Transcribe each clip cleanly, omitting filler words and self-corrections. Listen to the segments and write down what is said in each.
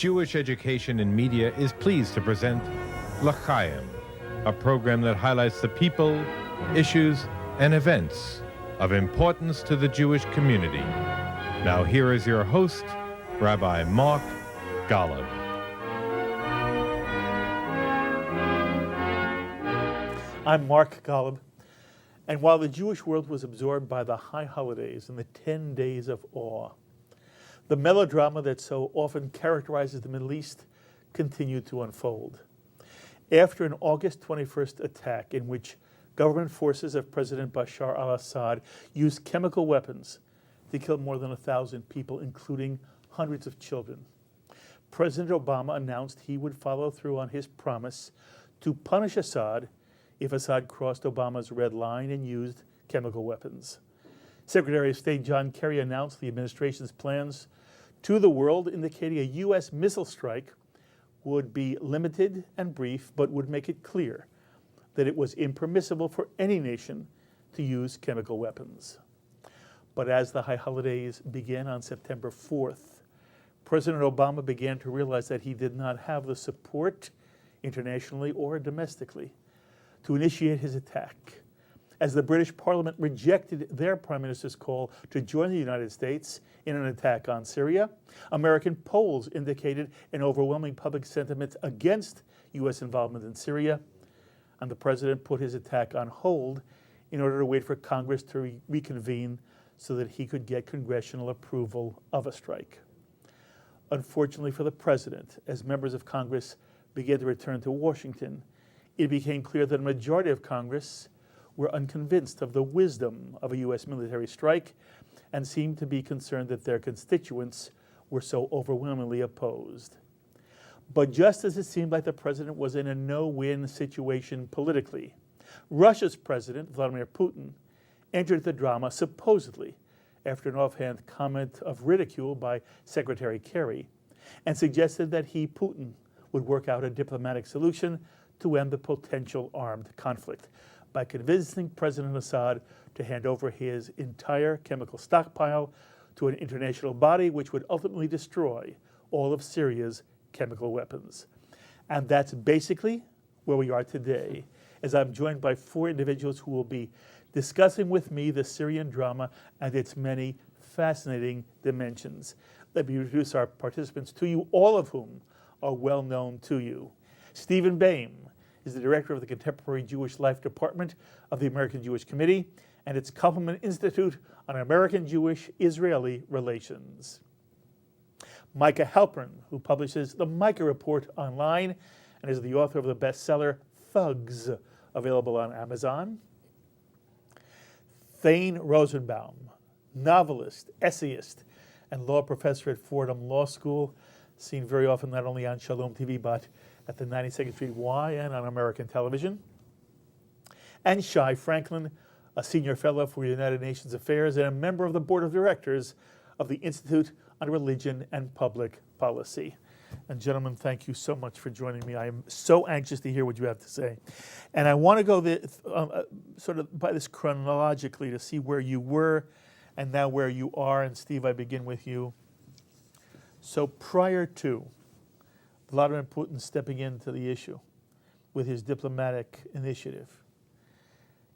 Jewish Education in Media is pleased to present L'Chaim, a program that highlights the people, issues, and events of importance to the Jewish community. Now here is your host, Rabbi Mark Golub. I'm Mark Golub, and while the Jewish world was absorbed by the high holidays and the 10 days of awe, the melodrama that so often characterizes the Middle East continued to unfold. After an August 21st attack in which government forces of President Bashar al-Assad used chemical weapons to kill more than 1,000 people, including hundreds of children, President Obama announced he would follow through on his promise to punish Assad if Assad crossed Obama's red line and used chemical weapons. Secretary of State John Kerry announced the administration's plans to the world, indicating a U.S. missile strike would be limited and brief, but would make it clear that it was impermissible for any nation to use chemical weapons. But as the high holidays began on September 4th, President Obama began to realize that he did not have the support, internationally or domestically, to initiate his attack. As the British Parliament rejected their Prime Minister's call to join the United States in an attack on Syria, American polls indicated an overwhelming public sentiment against U.S. involvement in Syria, and the president put his attack on hold in order to wait for Congress to reconvene so that he could get congressional approval of a strike. Unfortunately for the president, as members of Congress began to return to Washington, it became clear that a majority of Congress were unconvinced of the wisdom of a U.S. military strike and seemed to be concerned that their constituents were so overwhelmingly opposed. But just as it seemed like the president was in a no-win situation politically, Russia's president, Vladimir Putin, entered the drama supposedly after an offhand comment of ridicule by Secretary Kerry and suggested that he, Putin, would work out a diplomatic solution to end the potential armed conflict by convincing President Assad to hand over his entire chemical stockpile to an international body which would ultimately destroy all of Syria's chemical weapons. And that's basically where we are today, as I'm joined by four individuals who will be discussing with me the Syrian drama and its many fascinating dimensions. Let me introduce our participants to you, all of whom are well known to you. Steven Bayme is the director of the Contemporary Jewish Life Department of the American Jewish Committee and its Kaufman Institute on American Jewish-Israeli Relations. Micah Halpern, who publishes the Micah Report online and is the author of the bestseller Thugs, available on Amazon. Thane Rosenbaum, novelist, essayist, and law professor at Fordham Law School, seen very often not only on Shalom TV but at the 92nd Street Y and on American television. And Shai Franklin, a senior fellow for United Nations Affairs and a member of the board of directors of the Institute on Religion and Public Policy. And gentlemen, thank you so much for joining me. I am so anxious to hear what you have to say. And I want to go sort of by this chronologically to see where you were and now where you are. And Steve, I begin with you. So prior to Vladimir Putin stepping into the issue with his diplomatic initiative,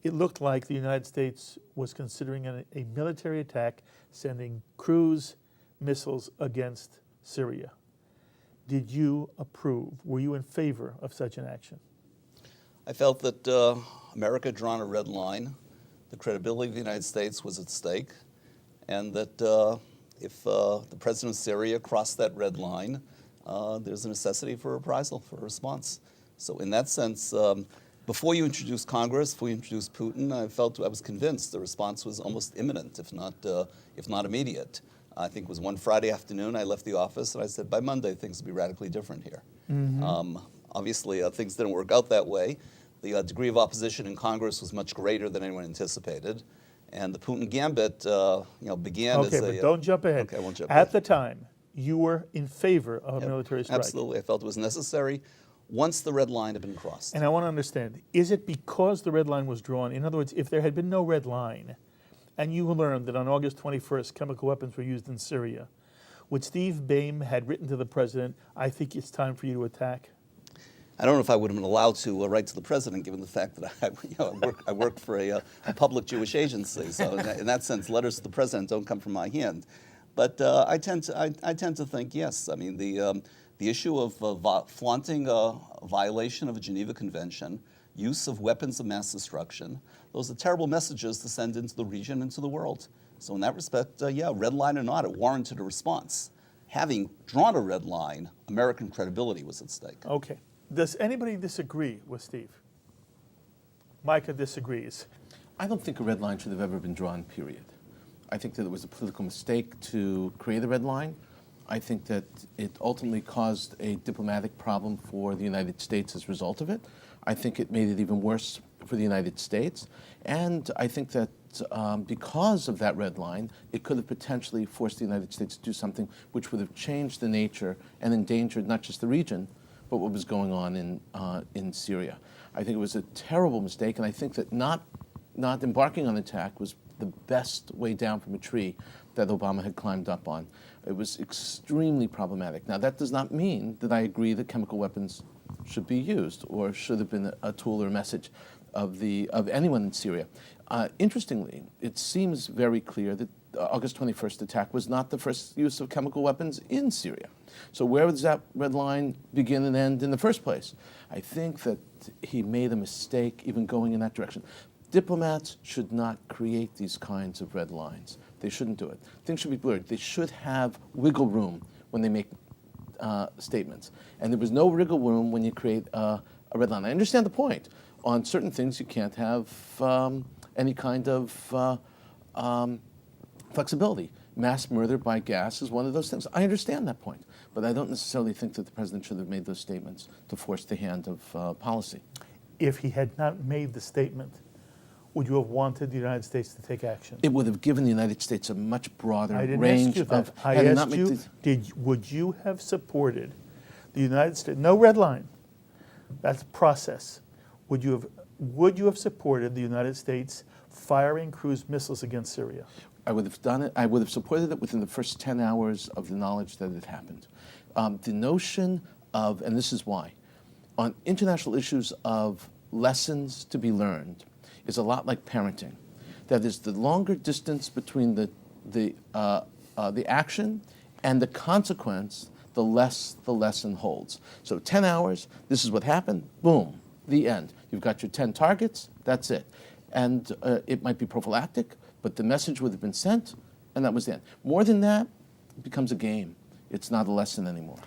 it looked like the United States was considering a military attack, sending cruise missiles against Syria. Did you approve? Were you in favor of such an action? I felt that America had drawn a red line. The credibility of the United States was at stake, and that if the president of Syria crossed that red line, there's a necessity for reprisal, for a response. So in that sense, before you introduced Congress, before you introduced Putin, I was convinced the response was almost imminent, if not immediate. I think it was one Friday afternoon, I left the office and I said, by Monday, things will be radically different here. Mm-hmm. Obviously, things didn't work out that way. The degree of opposition in Congress was much greater than anyone anticipated. And the Putin gambit began as a... Okay, but don't jump ahead. Okay, I won't jump ahead. At the time, you were in favor of a military strike. Absolutely. I felt it was necessary once the red line had been crossed. And I want to understand, is it because the red line was drawn? In other words, if there had been no red line, and you learned that on August 21st chemical weapons were used in Syria, would Steve Bayme had written to the president, "I think it's time for you to attack"? I don't know if I would have been allowed to write to the president, given the fact that I work for a public Jewish agency. So in that sense, letters to the president don't come from my hand. But I tend to think yes. I mean the issue of flaunting a violation of a Geneva Convention, use of weapons of mass destruction, those are terrible messages to send into the region and to the world. So in that respect, yeah, red line or not, it warranted a response. Having drawn a red line, American credibility was at stake. Okay. Does anybody disagree with Steve? Micah disagrees. I don't think a red line should have ever been drawn, period. I think that it was a political mistake to create a red line. I think that it ultimately caused a diplomatic problem for the United States as a result of it. I think it made it even worse for the United States. And I think that because of that red line, it could have potentially forced the United States to do something which would have changed the nature and endangered not just the region, but what was going on in Syria. I think it was a terrible mistake, and I think that not embarking on the attack was the best way down from a tree that Obama had climbed up on. It was extremely problematic. Now, that does not mean that I agree that chemical weapons should be used or should have been a tool or a message of anyone in Syria. Interestingly, it seems very clear that the August 21st attack was not the first use of chemical weapons in Syria. So where does that red line begin and end in the first place? I think that he made a mistake even going in that direction. Diplomats should not create these kinds of red lines. They shouldn't do it. Things should be blurred. They should have wiggle room when they make statements. And there was no wiggle room when you create a red line. I understand the point. On certain things, you can't have any kind of flexibility. Mass murder by gas is one of those things. I understand that point, but I don't necessarily think that the president should have made those statements to force the hand of policy. If he had not made the statement, would you have wanted the United States to take action? It would have given the United States a much broader I didn't range ask you that. of. I asked you, would you have supported the United States? No red line. That's a process. Would you have supported the United States firing cruise missiles against Syria? I would have done it. I would have supported it within the first 10 hours of the knowledge that it happened. The notion of, and this is why, on international issues of lessons to be learned is a lot like parenting. That is, the longer distance between the action and the consequence, the less the lesson holds. So 10 hours, this is what happened, boom, the end. You've got your 10 targets, that's it. And it might be prophylactic, but the message would have been sent, and that was the end. More than that, it becomes a game. It's not a lesson anymore.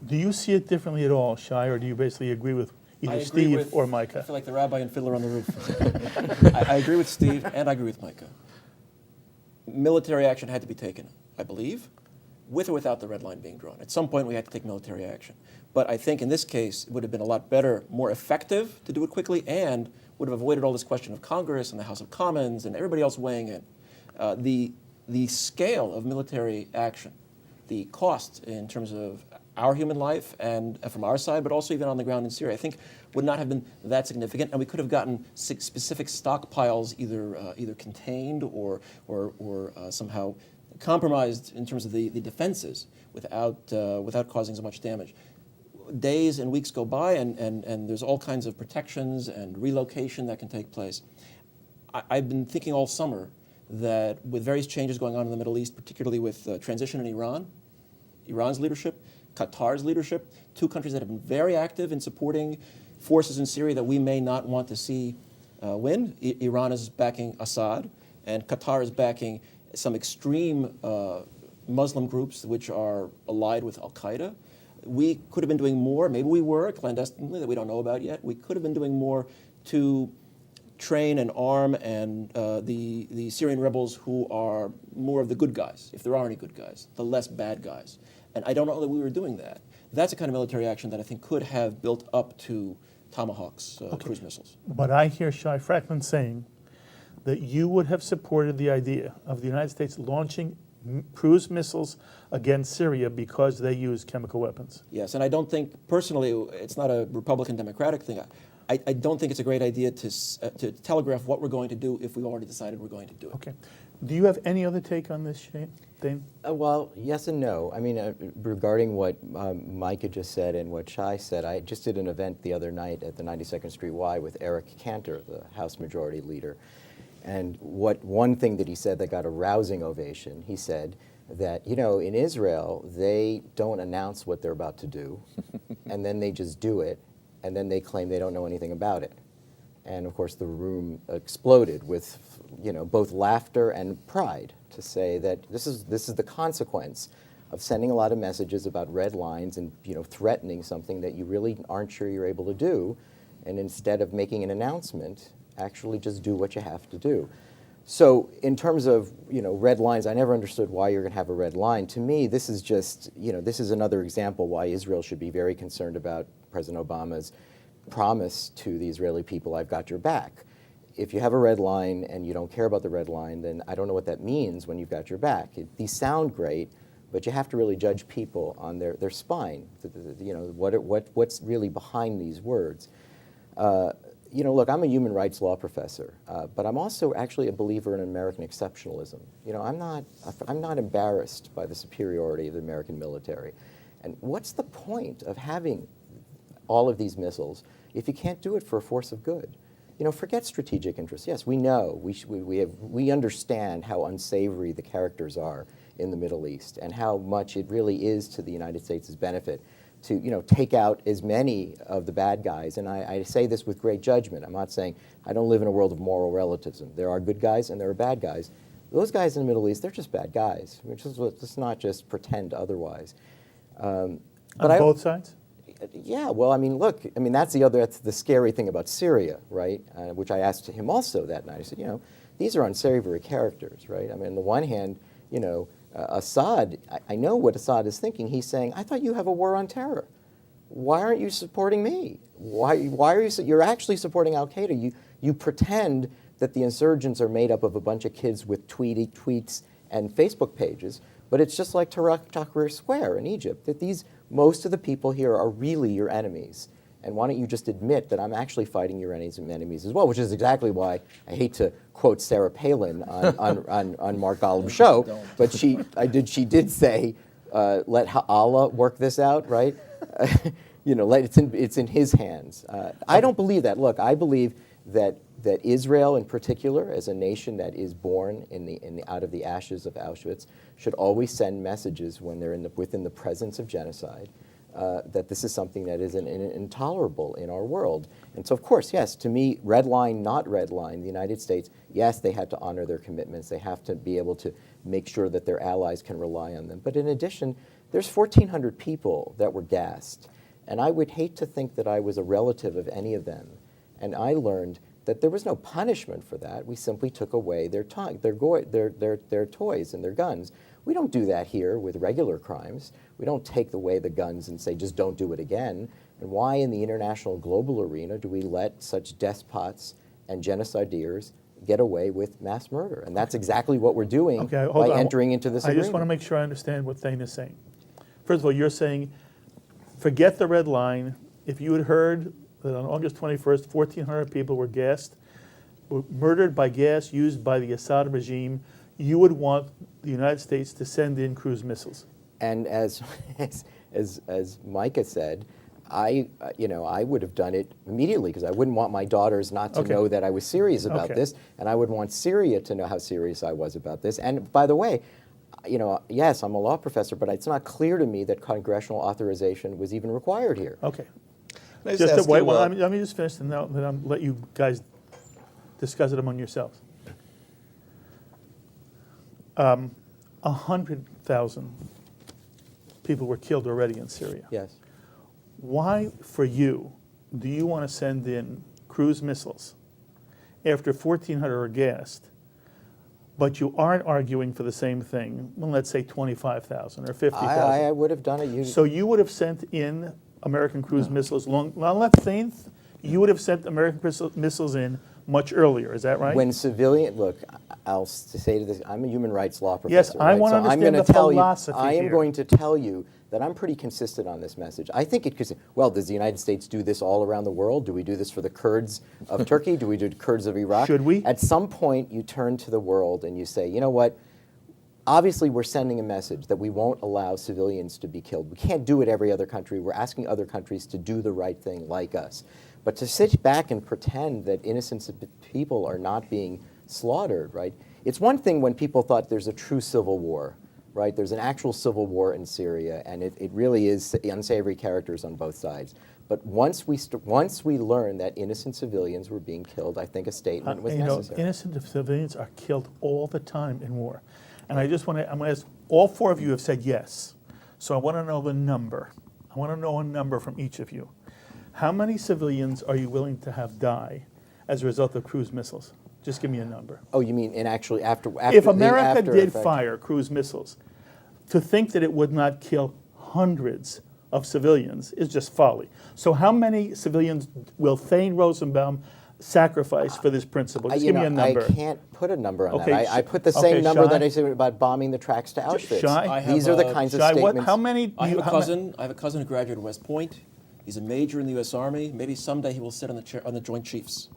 Do you see it differently at all, Shai, or do you basically agree with either Steve or Micah? I feel like the rabbi and Fiddler on the Roof. I agree with Steve, and I agree with Micah. Military action had to be taken, I believe, with or without the red line being drawn. At some point, we had to take military action. But I think in this case, it would have been a lot better, more effective to do it quickly, and would have avoided all this question of Congress and the House of Commons and everybody else weighing in. The scale of military action, the cost in terms of our human life and from our side, but also even on the ground in Syria, I think would not have been that significant, and we could have gotten specific stockpiles either contained or somehow compromised in terms of the defenses without causing so much damage. Days and weeks go by, and there's all kinds of protections and relocation that can take place. I've been thinking all summer that with various changes going on in the Middle East, particularly with transition in Iran, Iran's leadership, Qatar's leadership, two countries that have been very active in supporting forces in Syria that we may not want to see win. Iran is backing Assad, and Qatar is backing some extreme Muslim groups which are allied with Al-Qaeda. We could have been doing more, maybe we were, clandestinely, that we don't know about yet. We could have been doing more to train and arm and the Syrian rebels who are more of the good guys, if there are any good guys, the less bad guys. And I don't know that we were doing that. That's a kind of military action that I think could have built up to Tomahawks, cruise missiles. But I hear Shai Franklin saying that you would have supported the idea of the United States launching cruise missiles against Syria because they use chemical weapons. Yes, and I don't think, personally, it's not a Republican-Democratic thing. I don't think it's a great idea to telegraph what we're going to do if we've already decided we're going to do it. Okay. Do you have any other take on this, Thane? Well, yes and no. I mean, regarding what Micah just said and what Shai said, I just did an event the other night at the 92nd Street Y with Eric Cantor, the House Majority Leader. And one thing that he said that got a rousing ovation, he said that, you know, in Israel, they don't announce what they're about to do, and then they just do it, and then they claim they don't know anything about it. And of course, the room exploded with, you know, both laughter and pride to say that this is the consequence of sending a lot of messages about red lines and, you know, threatening something that you really aren't sure you're able to do, and instead of making an announcement, actually just do what you have to do. So in terms of, you know, red lines, I never understood why you're going to have a red line. To me, this is just, you know, this is another example why Israel should be very concerned about President Obama's promise to the Israeli people, I've got your back. If you have a red line and you don't care about the red line, then I don't know what that means when you've got your back. These sound great, but you have to really judge people on their spine. You know, what's really behind these words. You know, look, I'm a human rights law professor, but I'm also actually a believer in American exceptionalism. You know, I'm not embarrassed by the superiority of the American military. And what's the point of having all of these missiles if you can't do it for a force of good? You know, forget strategic interests. Yes, we know, we understand how unsavory the characters are in the Middle East and how much it really is to the United States' benefit to, you know, take out as many of the bad guys. And I say this with great judgment. I'm not saying I don't live in a world of moral relativism. There are good guys and there are bad guys. Those guys in the Middle East, they're just bad guys. Let's not just pretend otherwise. On both sides? Yeah, well, I mean, look, I mean, that's the scary thing about Syria, right? Which I asked him also that night. I said, you know, these are unsavory characters, right? I mean, on the one hand, you know, Assad, I know what Assad is thinking. He's saying, I thought you have a war on terror. Why aren't you supporting me? Why are you, you're actually supporting al-Qaeda. You pretend that the insurgents are made up of a bunch of kids with tweets and Facebook pages, but it's just like Tahrir Square in Egypt, that most of the people here are really your enemies. And why don't you just admit that I'm actually fighting your enemies as well, which is exactly why I hate to quote Sarah Palin on Mark Golub's show, but she did say, let Allah work this out, right? You know, it's in his hands. I don't believe that. Look, I believe that Israel in particular, as a nation that is born out of the ashes of Auschwitz, should always send messages when they're within the presence of genocide, that this is something that is intolerable in our world. And so, of course, yes, to me, red line, not red line, the United States, yes, they have to honor their commitments. They have to be able to make sure that their allies can rely on them. But in addition, there's 1,400 people that were gassed. And I would hate to think that I was a relative of any of them. And I learned that there was no punishment for that. We simply took away their toys and their guns. We don't do that here with regular crimes. We don't take away the guns and say, just don't do it again. And why in the international global arena do we let such despots and genocideers get away with mass murder? And that's exactly what we're doing by entering into this agreement. I just want to make sure I understand what Thane is saying. First of all, you're saying, forget the red line. If you had heard that on August 21st, 1,400 people were gassed, were murdered by gas used by the Assad regime, you would want the United States to send in cruise missiles. And as Micah said, I would have done it immediately because I wouldn't want my daughters not to know that I was serious about this, and I would want Syria to know how serious I was about this. And by the way, you know, yes, I'm a law professor, but it's not clear to me that congressional authorization was even required here. Okay. Just to wait, let me just finish and then I'll let you guys discuss it among yourselves. 100,000 people were killed already in Syria. Yes. Why, for you, do you want to send in cruise missiles after 1,400 are gassed, but you aren't arguing for the same thing, well, let's say 25,000 or 50,000? I would have done it. So you would have sent in American cruise missiles you would have sent American missiles in much earlier, is that right? When look, I'll say to this, I'm a human rights law professor. Yes, I want to understand the philosophy I am going to tell you that I'm pretty consistent on this message. I think it could say, well, does the United States do this all around the world? Do we do this for the Kurds of Turkey? Do we do the Kurds of Iraq? Should we? At some point, you turn to the world and you say, you know what? Obviously, we're sending a message that we won't allow civilians to be killed. We can't do it every other country. We're asking other countries to do the right thing like us. But to sit back and pretend that innocent people are not being slaughtered, right? It's one thing when people thought there's a true civil war, right? There's an actual civil war in Syria, and it really is unsavory characters on both sides. But once we learned that innocent civilians were being killed, I think a statement was necessary. Innocent civilians are killed all the time in war. And I'm going to ask, all four of you have said yes. So I want to know the number. I want to know a number from each of you. How many civilians are you willing to have die as a result of cruise missiles? Just give me a number. Oh, you mean after If America after did effect? fire cruise missiles, to think that it would not kill hundreds of civilians is just folly. So how many civilians will Thane Rosenbaum sacrifice for this principle? Just give me a number. I can't put a number on Okay, that. I put the okay, same number Shai? that I said about bombing the tracks to Auschwitz. Shai? These are the kinds of Shai, statements. how many do I have you, a cousin. I have a cousin who graduated West Point. He's a major in the U.S. Army. Maybe someday he will sit on the chair on the Joint Chiefs,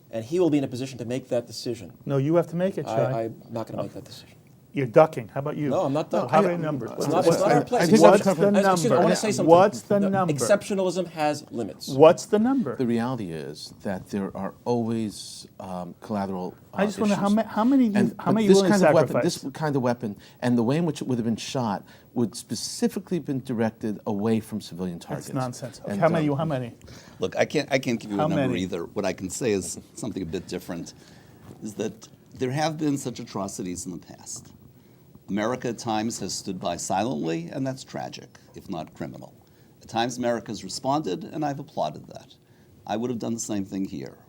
and he will be in a position to make that decision. No, you have to make it, Shai. I'm not going to make that decision. You're ducking. How about you? No, I'm not ducking. How many numbers? It's not our place. I think What's that's the covered. Excuse me, I number? want to say something. What's the No, number? Exceptionalism has limits. What's the number? The reality is that there are always collateral I just wonder issues. how many And- how but many you this willing to kind of weapon, sacrifice? this kind of weapon, and the way in which it would have been shot would specifically been directed away from civilian targets. That's nonsense. Okay, And, how many? How many? Look, I can't give you How a number many? either. What I can say is something a bit different, is that there have been such atrocities in the past. America at times has stood by silently, and that's tragic, if not criminal. At times America has responded, and I've applauded that. I would have done the same thing here.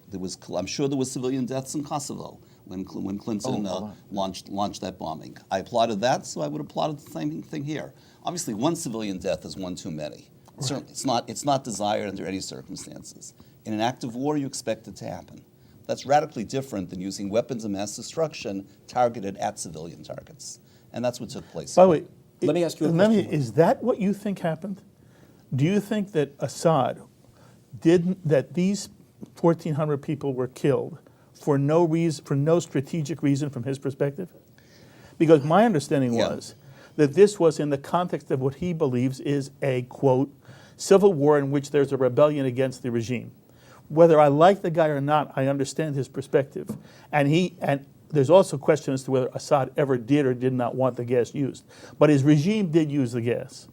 I'm sure there was civilian deaths in Kosovo when Clinton launched that bombing. I applauded that, so I would have applauded the same thing here. Obviously, one civilian death is one too many. Right. Certainly, it's not desired under any circumstances. In an act of war, you expect it to happen. That's radically different than using weapons of mass destruction targeted at civilian targets. And that's what took place. By the way, Let me ask you a question. is that what you think happened? Do you think that Assad that these 1,400 people were killed for no reason, for no strategic reason from his perspective? Because my understanding was that this was in the context of what he believes is a, quote, civil war in which there's a rebellion against the regime. Whether I like the guy or not, I understand his perspective. And there's also a question as to whether Assad ever did or did not want the gas used. But his regime did use the gas.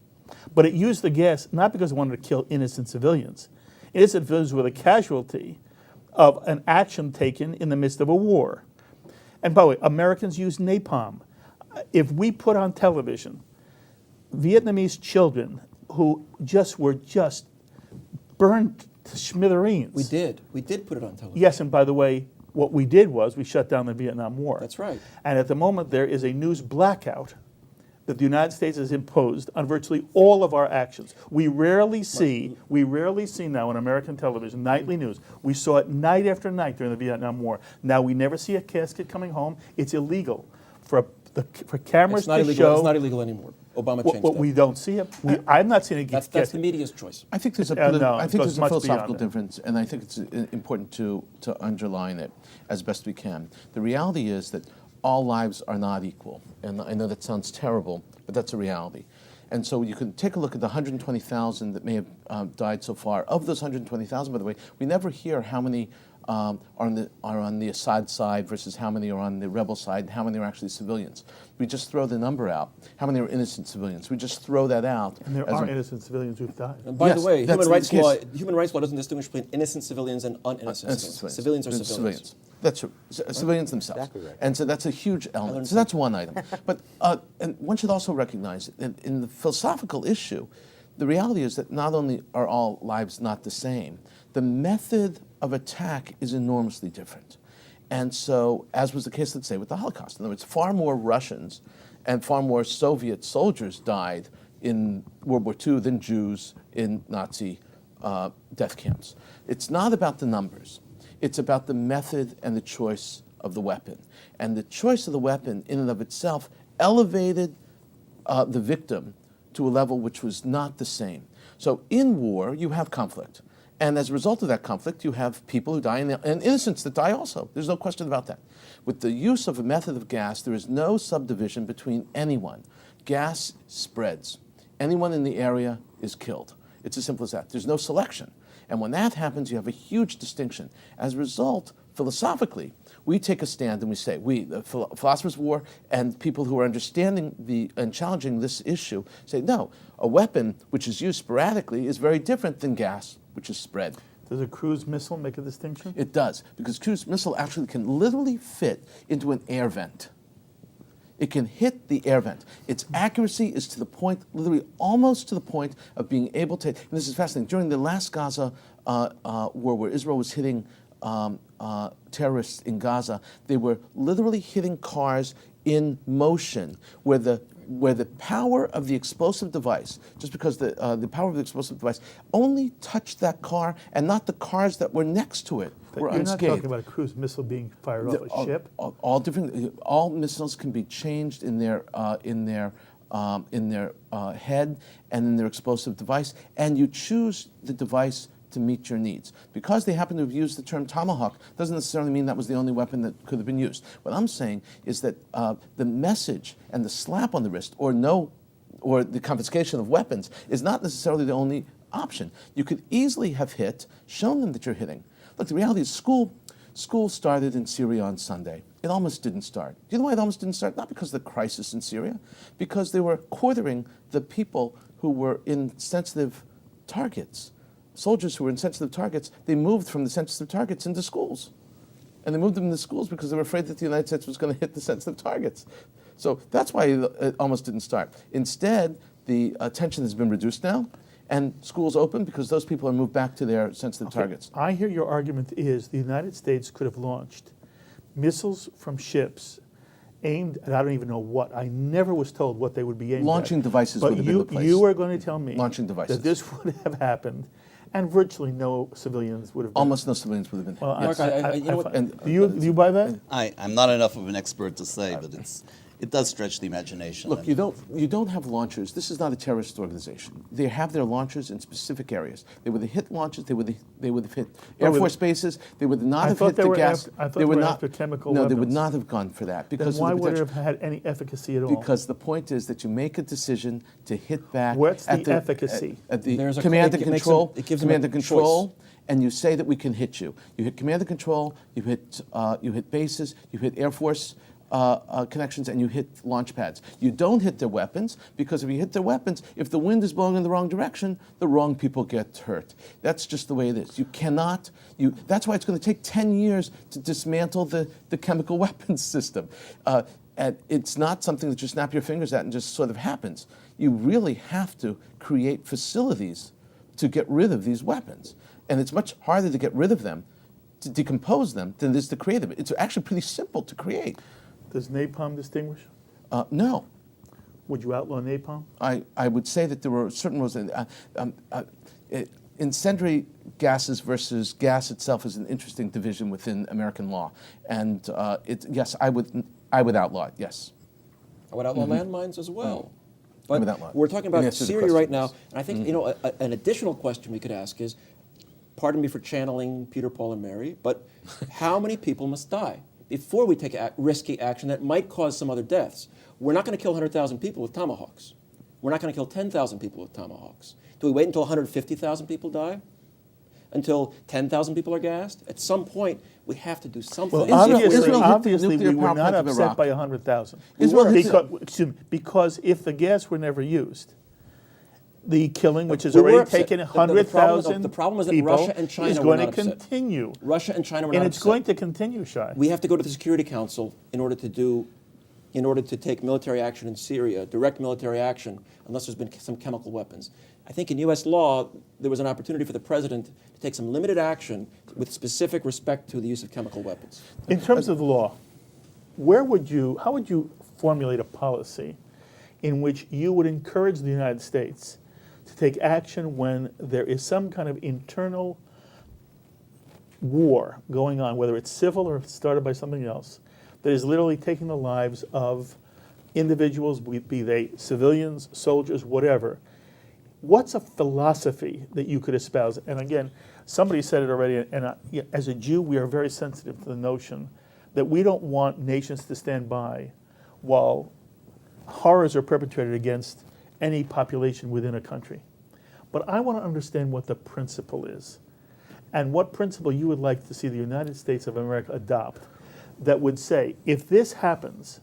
But it used the gas not because it wanted to kill innocent civilians. Innocent civilians were the casualty of an action taken in the midst of a war. And by the way, Americans use napalm. If we put on television Vietnamese children who were just burned to smithereens. We did put it on television. Yes, and by the way, what we did was we shut down the Vietnam War. That's right. And at the moment, there is a news blackout that the United States has imposed on virtually all of our actions. We rarely see now on American television, nightly news. We saw it night after night during the Vietnam War. Now we never see a casket coming home. It's illegal for cameras It's not to illegal. show. It's not illegal anymore. Obama changed that. We don't see it. I'm not seeing a That's casket. the media's choice. I think there's a, no, I it think goes there's a much philosophical beyond that. difference, and I think it's important to underline it as best we can. The reality is that all lives are not equal, and I know that sounds terrible, but that's a reality. And so you can take a look at the 120,000 that may have died so far. Of those 120,000, by the way, we never hear how many are on the Assad side versus how many are on the rebel side, and how many are actually civilians. We just throw the number out. How many are innocent civilians? We just throw that out. And there are innocent civilians who've died. And by Yes, the way, that's human rights law doesn't distinguish between innocent civilians and uninnocent civilians. Civilians are They're civilians. That's true. Civilians themselves. Exactly right. And so that's a huge element. So that's one item. But and one should also recognize that in the philosophical issue, the reality is that not only are all lives not the same, the method of attack is enormously different. And so, as was the case, let's say, with the Holocaust, in other words, far more Russians and far more Soviet soldiers died in World War II than Jews in Nazi death camps. It's not about the numbers. It's about the method and the choice of the weapon. And the choice of the weapon in and of itself elevated the victim to a level which was not the same. So in war, you have conflict. And as a result of that conflict, you have people who die and innocents that die also. There's no question about that. With the use of a method of gas, there is no subdivision between anyone. Gas spreads. Anyone in the area is killed. It's as simple as that. There's no selection. And when that happens, you have a huge distinction. As a result, philosophically, we take a stand and we say, we, the philosophers of war and people who are understanding and challenging this issue, say, no, a weapon which is used sporadically is very different than gas, which is spread. Does a cruise missile make a distinction? It does, because cruise missile actually can literally fit into an air vent. It can hit the air vent. Its accuracy is to the point, literally almost to the point of being able to, and this is fascinating, during the last Gaza war where Israel was hitting terrorists in Gaza, they were literally hitting cars in motion where the power of the explosive device, just because the power of the explosive device only touched that car and not the cars that were next to it were unscathed. You're not talking about a cruise missile being fired off a ship? All missiles can be changed in their head and in their explosive device, and you choose the device to meet your needs. Because they happen to have used the term tomahawk doesn't necessarily mean that was the only weapon that could have been used. What I'm saying is that the message and the slap on the wrist or the confiscation of weapons is not necessarily the only option. You could easily have shown them that you're hitting. Look, the reality is school started in Syria on Sunday. It almost didn't start. Do you know why it almost didn't start? Not because of the crisis in Syria, because they were quartering the people who were in sensitive targets. Soldiers who were in sensitive targets, they moved from the sensitive targets into schools. And they moved them into schools because they were afraid that the United States was going to hit the sensitive targets. So that's why it almost didn't start. Instead, the tension has been reduced now, and schools open because those people are moved back to their sensitive targets. I hear your argument is the United States could have launched missiles from ships aimed at I don't even know what. I never was told what they would be aimed Launching at. devices But would have been the place. you are going to tell me Launching devices. that this would have happened, and virtually no civilians would have been. Almost no civilians would have been hit. Well, Yes. you know what? do you buy that? I'm not enough of an expert to say, but it does stretch the imagination. Look, you don't have launchers. This is not a terrorist organization. They have their launchers in specific areas. They would have hit launches. They would have hit Air Force bases. They would not have hit the gas. I thought they were after chemical No, they would weapons. not have gone for that Then because why of the would it potential. have had any efficacy at all? Because the point is that you make a decision to hit back. What's at the efficacy? At the There's a- command it and makes control. them- it gives them command a and control. choice. And you say that we can hit you. You hit command and control. You hit bases. You hit Air Force connections, and you hit launch pads. You don't hit their weapons because if you hit their weapons, if the wind is blowing in the wrong direction, the wrong people get hurt. That's just the way it is. You cannot. That's why it's going to take 10 years to dismantle the chemical weapons system. And it's not something that you snap your fingers at and just sort of happens. You really have to create facilities to get rid of these weapons. And it's much harder to get rid of them, to decompose them, than it is to create them. It's actually pretty simple to create. Does napalm distinguish? No. Would you outlaw napalm? I would say that there were certain rules. Incendiary gases versus gas itself is an interesting division within American law. And yes, I would outlaw it, yes. I would outlaw landmines as well. I would But outlaw it. we're talking In about answer to the Syria right question, now, yes. and I think an additional question we could ask is, pardon me for channeling Peter, Paul, and Mary, but how many people must die before we take risky action that might cause some other deaths? We're not going to kill 100,000 people with tomahawks. We're not going to kill 10,000 people with tomahawks. Do we wait until 150,000 people die? Until 10,000 people are gassed? At some point, we have to do something. Well, Israel hit the obviously nuclear we were power not plant of upset Iraq. by 100,000. Israel hit Because if the gas were never used, the killing, which has We were already upset. taken The problem- 100,000 the problem is that people, Russia and China is were going to not upset. continue. Russia and China were And not it's upset. going to continue, Shai. We have to go to the Security Council in order to take military action in Syria, direct military action, unless there's been some chemical weapons. I think in U.S. law, there was an opportunity for the president to take some limited action with specific respect to the use of chemical weapons. In terms of the law, how would you formulate a policy in which you would encourage the United States to take action when there is some kind of internal war going on, whether it's civil or started by something else, that is literally taking the lives of individuals, be they civilians, soldiers, whatever. What's a philosophy that you could espouse? And again, somebody said it already, and as a Jew, we are very sensitive to the notion that we don't want nations to stand by while horrors are perpetrated against any population within a country. But I want to understand what the principle is, and what principle you would like to see the United States of America adopt that would say, if this happens,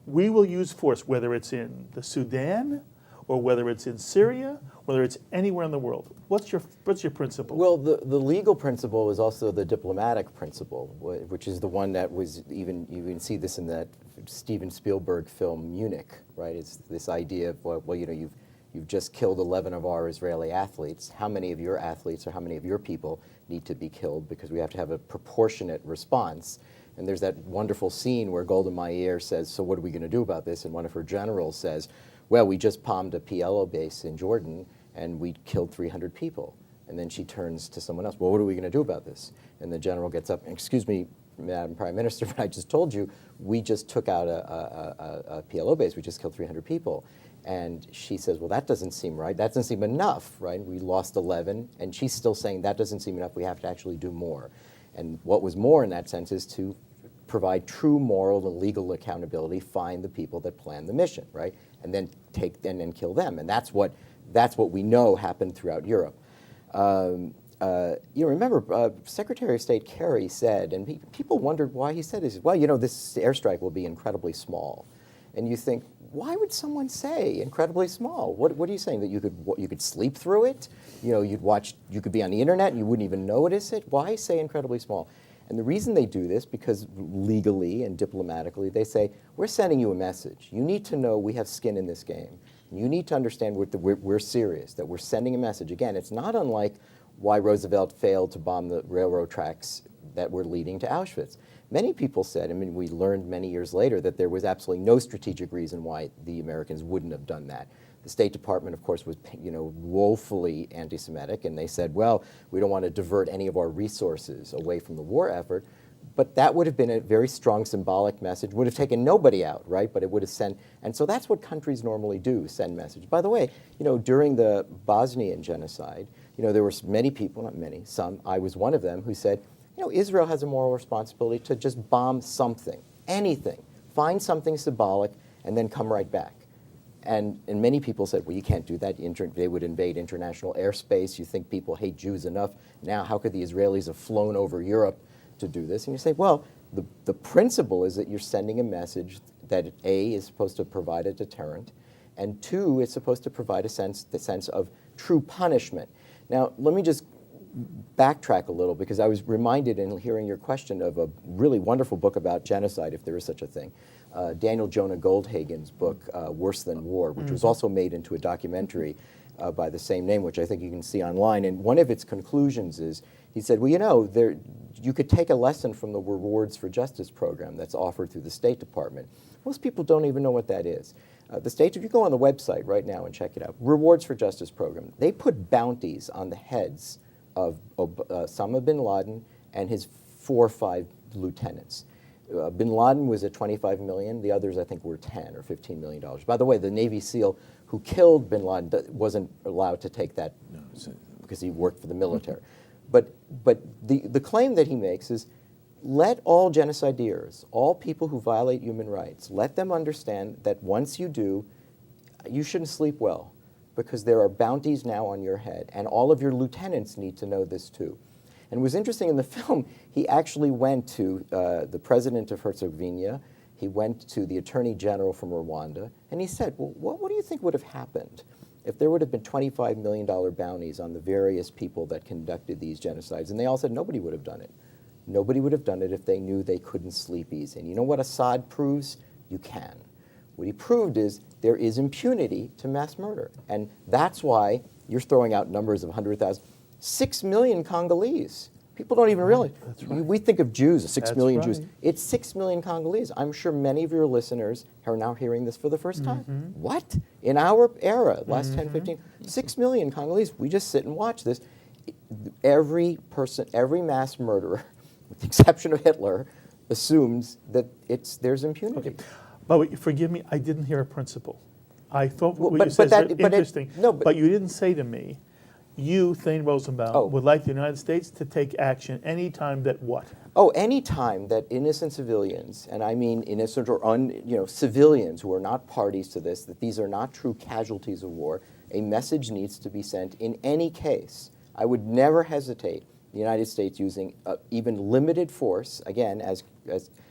we will use force, whether it's in the Sudan or whether it's in Syria, whether it's anywhere in the world. What's your principle? Well, the legal principle is also the diplomatic principle, which is the one that was you even see this in that Steven Spielberg film Munich, right? It's this idea of, well, you've just killed 11 of our Israeli athletes. How many of your athletes or how many of your people need to be killed? Because we have to have a proportionate response. And there's that wonderful scene where Golda Meir says, so what are we going to do about this? And one of her generals says, well, we just bombed a PLO base in Jordan and we killed 300 people. And then she turns to someone else, well, what are we going to do about this? And the general gets up, excuse me, Madam Prime Minister, but I just told you, we just took out a PLO base, we just killed 300 people. And she says, well, that doesn't seem right. That doesn't seem enough, right? We lost 11. And she's still saying that doesn't seem enough. We have to actually do more. And what was more in that sense is to provide true moral and legal accountability, find the people that planned the mission, right? And then take them and kill them. And that's what we know happened throughout Europe. You remember Secretary of State Kerry said, and people wondered why he said this, well, this airstrike will be incredibly small. And you think, why would someone say incredibly small? What are you saying, that you could sleep through it? You could be on the internet and you wouldn't even notice it? Why say incredibly small? And the reason they do this, because legally and diplomatically, they say, we're sending you a message. You need to know we have skin in this game. You need to understand we're serious, that we're sending a message. Again, it's not unlike why Roosevelt failed to bomb the railroad tracks that were leading to Auschwitz. Many people said, we learned many years later that there was absolutely no strategic reason why the Americans wouldn't have done that. The State Department, of course, was woefully anti-Semitic, and they said, well, we don't want to divert any of our resources away from the war effort. But that would have been a very strong symbolic message, would have taken nobody out, right? But it would have sent, and so that's what countries normally do, send message. By the way, during the Bosnian genocide, there were many people, not many, some, I was one of them, who said, Israel has a moral responsibility to just bomb something, anything, find something symbolic, and then come right back. And many people said, well, you can't do that. They would invade international airspace. You think people hate Jews enough. Now, how could the Israelis have flown over Europe to do this? And you say, well, the principle is that you're sending a message that A, is supposed to provide a deterrent, and 2, is supposed to provide the sense of true punishment. Now, let me just backtrack a little, because I was reminded in hearing your question of a really wonderful book about genocide, if there is such a thing. Daniel Jonah Goldhagen's book, Worse Than War, which was also made into a documentary by the same name, which I think you can see online. And one of its conclusions is, he said, well, you could take a lesson from the Rewards for Justice program that's offered through the State Department. Most people don't even know what that is. If you go on the website right now and check it out, Rewards for Justice program, they put bounties on the heads of Osama bin Laden and his 4 or 5 lieutenants. Bin Laden was at $25 million. The others, I think, were $10 or $15 million. By the way, the Navy SEAL who killed bin Laden wasn't allowed to take that because he worked for the military. But the claim that he makes is, let all genocideers, all people who violate human rights, let them understand that once you do, you shouldn't sleep well, because there are bounties now on your head, and all of your lieutenants need to know this too. And it was interesting in the film, he actually went to the president of Herzegovina, he went to the attorney general from Rwanda, and he said, well, what do you think would have happened if there would have been $25 million bounties on the various people that conducted these genocides? And they all said nobody would have done it. Nobody would have done it if they knew they couldn't sleep easy. And you know what Assad proves? You can. What he proved is there is impunity to mass murder. And that's why you're throwing out numbers of 100,000. 6 million Congolese. People don't even realize. That's right. We think of Jews, 6 That's million right. Jews. It's 6 million Congolese. I'm sure many of your listeners are now hearing this for the first time. What? In our era, last 10, 15, 6 million Congolese. We just sit and watch this. Every person, every mass murderer, with the exception of Hitler, assumes that there's impunity. Okay. But forgive me, I didn't hear a principle. I thought what but you said that- is but it- interesting, no, but but- you didn't say to me, you, Thane Rosenbaum, would like the United States to take action any time that what? Oh, any time that innocent civilians, and I mean innocent or civilians who are not parties to this, that these are not true casualties of war, a message needs to be sent in any case. I would never hesitate the United States using even limited force, again, as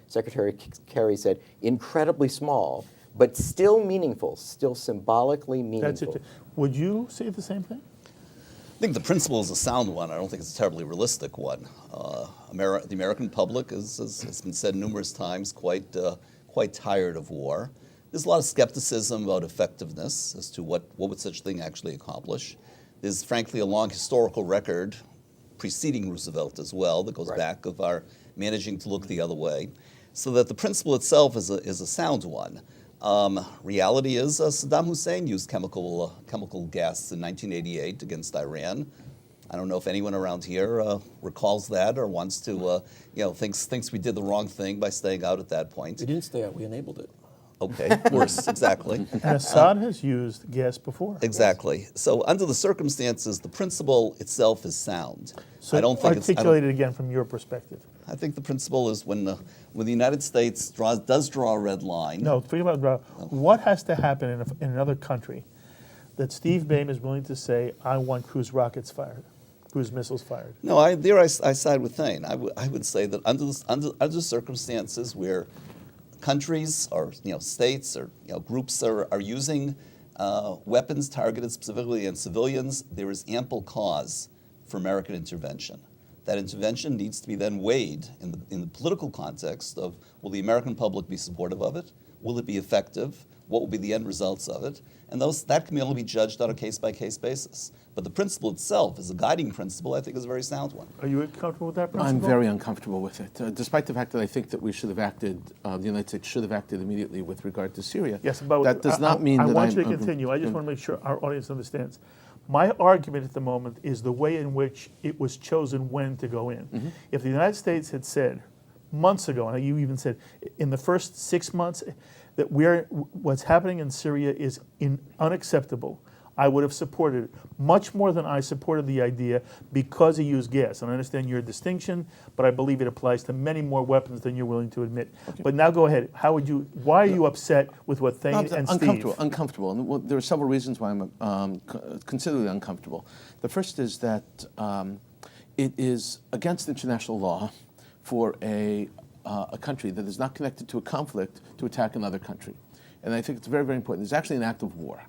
Secretary Kerry said, incredibly small, but still meaningful, still symbolically meaningful. That's it. Would you say the same thing? I think the principle is a sound one. I don't think it's a terribly realistic one. The American public, as has been said numerous times, quite tired of war. There's a lot of skepticism about effectiveness as to what would such a thing actually accomplish. There's frankly a long historical record preceding Roosevelt as well that goes back of our managing to look the other way. So that the principle itself is a sound one. Reality is Saddam Hussein used chemical gas in 1988 against Iran. I don't know if anyone around here recalls that or wants to, thinks we did the wrong thing by staying out at that point. We didn't stay out, we enabled it. Okay, worse, exactly. And Assad has used gas before. Exactly. So under the circumstances, the principle itself is sound. So I don't think articulate it again from your perspective. I think the principle is when the United States does draw a red line. No, forget about what has to happen in another country that Steve Bayme is willing to say, I want cruise rockets fired, cruise missiles fired. No, I side with Thane. I would say that under circumstances where countries or states or groups are using weapons targeted specifically against civilians, there is ample cause for American intervention. That intervention needs to be then weighed in the political context of, will the American public be supportive of it? Will it be effective? What will be the end results of it? And that can only be judged on a case-by-case basis. But the principle itself, as a guiding principle, I think is a very sound one. Are you comfortable with that principle? I'm very uncomfortable with it, despite the fact that I think that we should have acted, the United States should have acted immediately with regard to Syria. Yes, but that does not mean I that want you to continue. I just want to make sure our audience understands. My argument at the moment is the way in which it was chosen when to go in. Mm-hmm. If the United States had said months ago, and you even said in the first 6 months that what's happening in Syria is unacceptable, I would have supported it much more than I supported the idea because he used gas. And I understand your distinction, but I believe it applies to many more weapons than you're willing to admit. Okay. But now go ahead. Why are you upset with what Thane and Steve? Uncomfortable. And there are several reasons why I'm considerably uncomfortable. The first is that it is against international law for a country that is not connected to a conflict to attack another country. And I think it's very, very important. It's actually an act of war.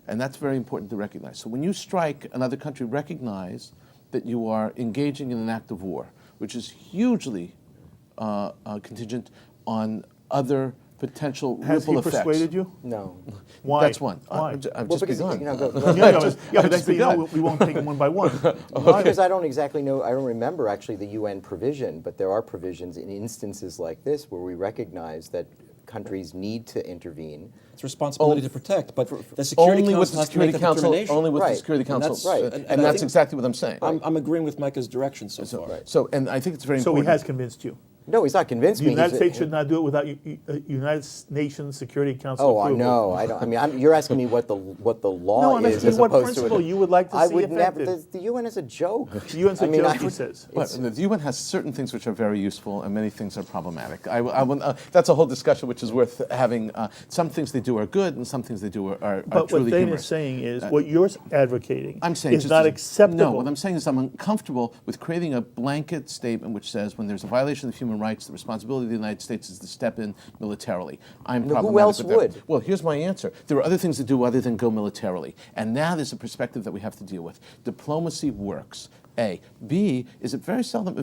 And that's very important to recognize. So when you strike another country, recognize that you are engaging in an act of war, which is hugely contingent on other potential Has ripple he effects. persuaded you? No. Why? That's one. Why? I've Well, just because, begun. We won't take them one by one. Because I don't exactly know, I don't remember actually the UN provision, but there are provisions in instances like this where we recognize that countries need to intervene. It's a responsibility to protect, but the Security Only with Council the has to make Security that Council. determination. Only with the Right. Security And Council. that's- And I that's think- exactly what I'm saying. I'm agreeing with Micah's direction so far. So, and I think it's very So important. he has convinced you. No, he's not convinced The me. United He's- States should not do it without United Nations Security Council Oh, approval. no, I don't. I mean, you're asking me what the law No, I'm is asking as you what opposed to principle you would like to I see would never. affected. The UN is a joke. The UN's a joke, he says. Well, the UN has certain things which are very useful, and many things are problematic. That's a whole discussion which is worth having. Some things they do are good, and some things they do are But truly what Thane humorous. is saying is what you're advocating I'm saying is just not as- acceptable. No, what I'm saying is I'm uncomfortable with creating a blanket statement which says when there's a violation of human rights, the responsibility of the United States is to step in militarily. I'm No, who problematic else with that. would? Well, here's my answer. There are other things to do other than go militarily, and that is a perspective that we have to deal with. Diplomacy works. A. B. Is it very seldom,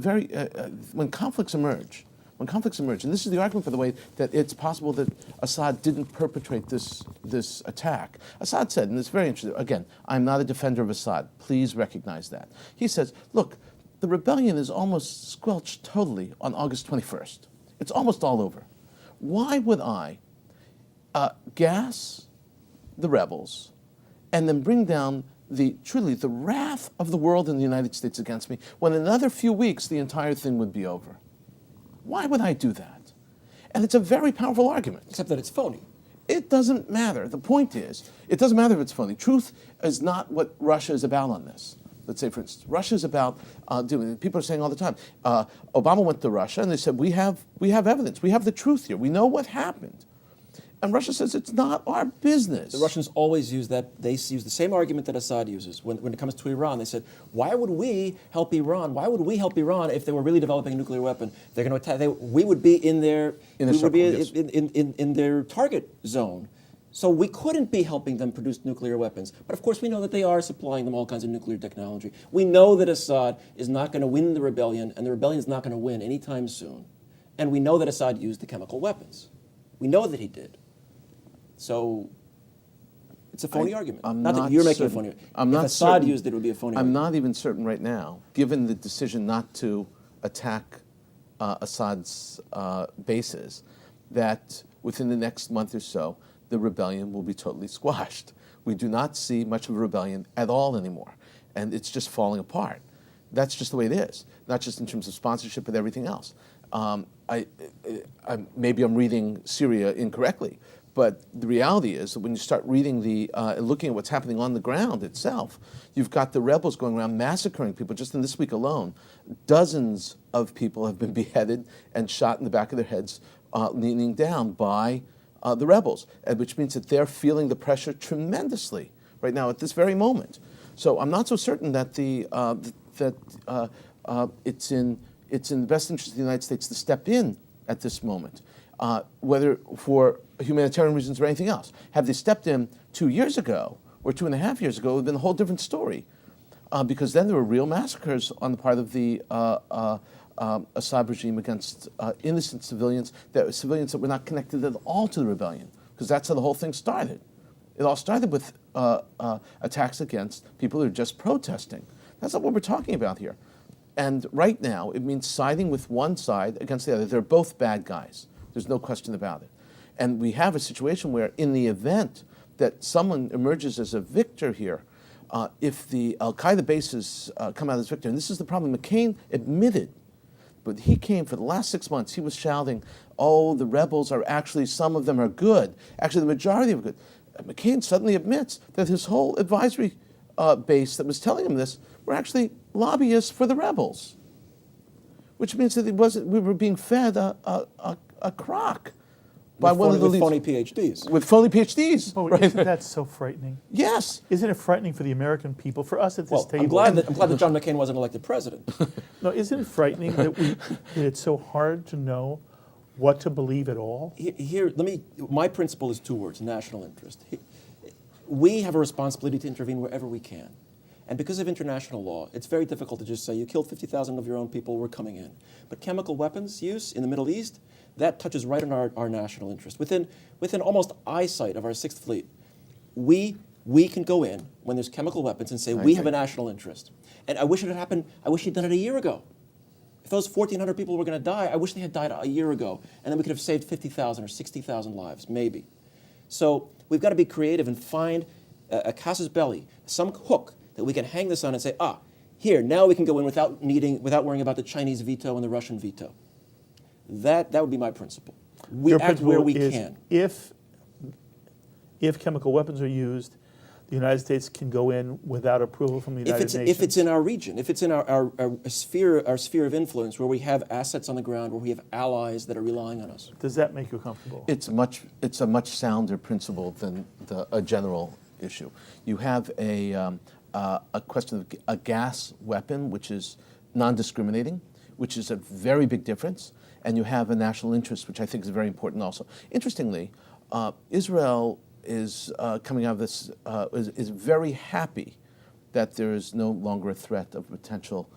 when conflicts emerge, and this is the argument, by the way, that it's possible that Assad didn't perpetrate this attack. Assad said, and it's very interesting, again, I'm not a defender of Assad. Please recognize that. He says, look, the rebellion is almost squelched totally on August 21st. It's almost all over. Why would I gas the rebels and then bring down truly the wrath of the world and the United States against me when in another few weeks the entire thing would be over? Why would I do that? And it's a very powerful argument. Except that it's phony. It doesn't matter. The point is, it doesn't matter if it's phony. Truth is not what Russia is about on this. Let's say, for instance, Russia is about doing. People are saying all the time. Obama went to Russia and they said, "We have evidence. We have the truth here. We know what happened." And Russia says it's not our business. The Russians always use that. They use the same argument that Assad uses when it comes to Iran. They said, "Why would we help Iran? Why would we help Iran if they were really developing a nuclear weapon? They're going to attack. We would be in their in their target zone." So we couldn't be helping them produce nuclear weapons. But of course, we know that they are supplying them all kinds of nuclear technology. We know that Assad is not going to win the rebellion, and the rebellion is not going to win anytime soon. And we know that Assad used the chemical weapons. We know that he did. So it's a phony argument. Not that you're making a phony argument. If Assad used it, it would be a phony argument. I'm not even certain right now, given the decision not to attack Assad's bases, that within the next month or so, the rebellion will be totally squashed. We do not see much of a rebellion at all anymore, and it's just falling apart. That's just the way it is, not just in terms of sponsorship, but everything else. Maybe I'm reading Syria incorrectly, but the reality is that when you start reading looking at what's happening on the ground itself, you've got the rebels going around massacring people. Just in this week alone, dozens of people have been beheaded and shot in the back of their heads, leaning down by the rebels, which means that they're feeling the pressure tremendously right now at this very moment. So I'm not so certain that it's in the best interest of the United States to step in at this moment, whether for humanitarian reasons or anything else. Had they stepped in 2 years ago or 2.5 years ago, it would have been a whole different story, because then there were real massacres on the part of the Assad regime against innocent civilians that were not connected at all to the rebellion, because that's how the whole thing started. It all started with attacks against people who are just protesting. That's not what we're talking about here. And right now, it means siding with one side against the other. They're both bad guys. There's no question about it. And we have a situation where, in the event that someone emerges as a victor here, if the al-Qaeda bases come out as victor, and this is the problem, McCain admitted, but he came for the last 6 months, he was shouting, "Oh, the rebels are actually, some of them are good. Actually, the majority are good." McCain suddenly admits that his whole advisory base that was telling him this were actually lobbyists for the rebels, which means that we were being fed a crock by one of the phony PhDs. With phony PhDs. Oh, right? isn't that so frightening? Yes. Isn't it frightening for the American people, for us at this table? I'm glad that John McCain wasn't elected president. No, isn't it frightening that it's so hard to know what to believe at all? My principle is 2 words: national interest. We have a responsibility to intervene wherever we can. And because of international law, it's very difficult to just say, you killed 50,000 of your own people, we're coming in. But chemical weapons use in the Middle East, that touches right on our national interest. Within almost eyesight of our 6th Fleet, we can go in when there's chemical weapons and say, we have a national interest. And I wish it had happened, I wish he'd done it a year ago. If those 1,400 people were going to die, I wish they had died a year ago. And then we could have saved 50,000 or 60,000 lives, maybe. So we've got to be creative and find a casus belli, some hook that we can hang this on and say, here, now we can go in without worrying about the Chinese veto and the Russian veto. That would be my principle. We act where we can. If chemical weapons are used, the United States can go in without approval from the United Nations. If it's in our region, if it's in our sphere of influence, where we have assets on the ground, where we have allies that are relying on us. Does that make you comfortable? It's a much sounder principle than a general issue. You have a question of a gas weapon, which is non-discriminating, which is a very big difference, and you have a national interest, which I think is very important also. Interestingly, Israel is coming out of this, is very happy that there is no longer a threat of potential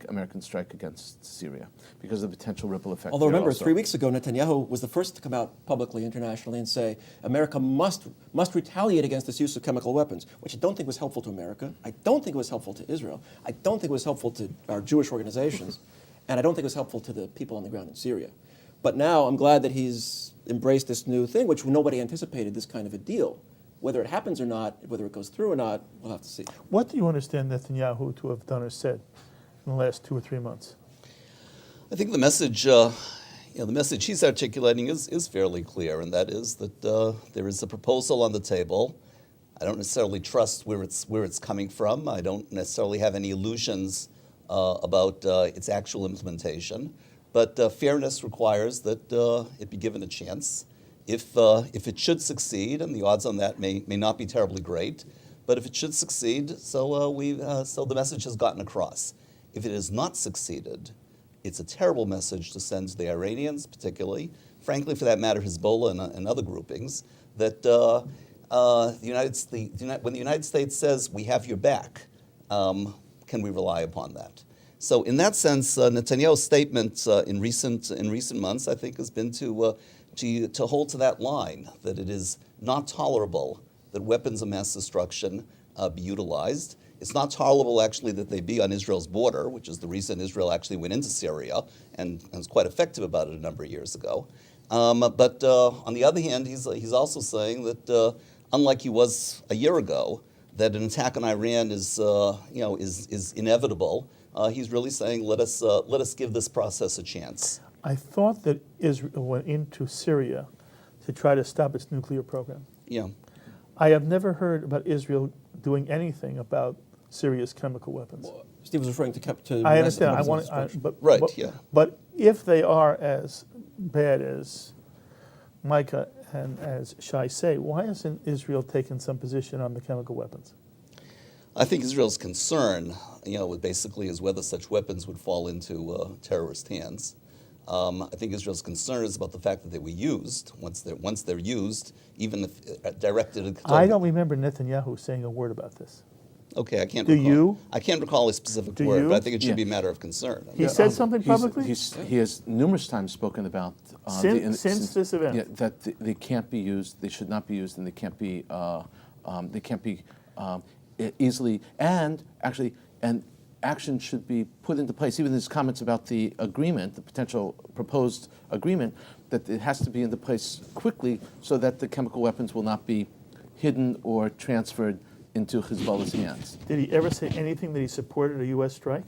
American strike against Syria, because of the potential ripple effect. Although remember, 3 weeks ago, Netanyahu was the first to come out publicly, internationally, and say America must retaliate against this use of chemical weapons, which I don't think was helpful to America. I don't think it was helpful to Israel. I don't think it was helpful to our Jewish organizations, and I don't think it was helpful to the people on the ground in Syria. But now I'm glad that he's embraced this new thing, which nobody anticipated, this kind of a deal. Whether it happens or not, whether it goes through or not, we'll have to see. What do you understand Netanyahu to have done or said in the last 2 or 3 months? I think the message the message he's articulating is fairly clear, and that is that there is a proposal on the table. I don't necessarily trust where it's coming from. I don't necessarily have any illusions about its actual implementation. But fairness requires that it be given a chance. If it should succeed, and the odds on that may not be terribly great, but if it should succeed, so the message has gotten across. If it has not succeeded, it's a terrible message to send to the Iranians, particularly, frankly, for that matter, Hezbollah and other groupings, that when the United States says we have your back, can we rely upon that? So, in that sense, Netanyahu's statement in recent months, I think, has been to hold to that line, that it is not tolerable that weapons of mass destruction be utilized. It's not tolerable, actually, that they be on Israel's border, which is the reason Israel actually went into Syria and was quite effective about it a number of years ago. But on the other hand, he's also saying that, unlike he was a year ago, that an attack on Iran is inevitable. He's really saying, let us give this process a chance. I thought that Israel went into Syria to try to stop its nuclear program. Yeah. I have never heard about Israel doing anything about Syria's chemical weapons. Steve was referring to I understand. But if they are as bad as Micah and as Shai say, why hasn't Israel taken some position on the chemical weapons? I think Israel's concern, basically is whether such weapons would fall into terrorist hands. I think Israel's concern is about the fact that they were used. Once they're used, even if directed. I don't remember Netanyahu saying a word about this. Okay, I can't. Do recall. you? I can't recall a specific Do word, you? but I think it should be a matter of concern. He said something publicly? He has numerous times spoken about since this event. Yeah, that they can't be used, they should not be used, and they can't be easily. And actually, action should be put into place. Even his comments about the agreement, the potential proposed agreement, that it has to be into place quickly so that the chemical weapons will not be hidden or transferred into Hezbollah's hands. Did he ever say anything that he supported a U.S. strike?